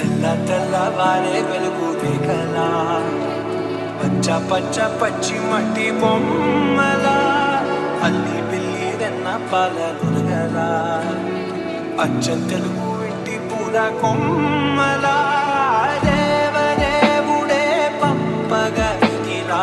తెల్ల తెల్లవారే వెలుగు రేఖలా పచ్చ పచ్చ పచ్చి మట్టి బొమ్మలా అల్లి బిల్లి వెన్న పాల నురగలా అచ్చ తెలుగు ఇంటి పూల కొమ్మలా దేవదేవుడే పంపగా ఇలా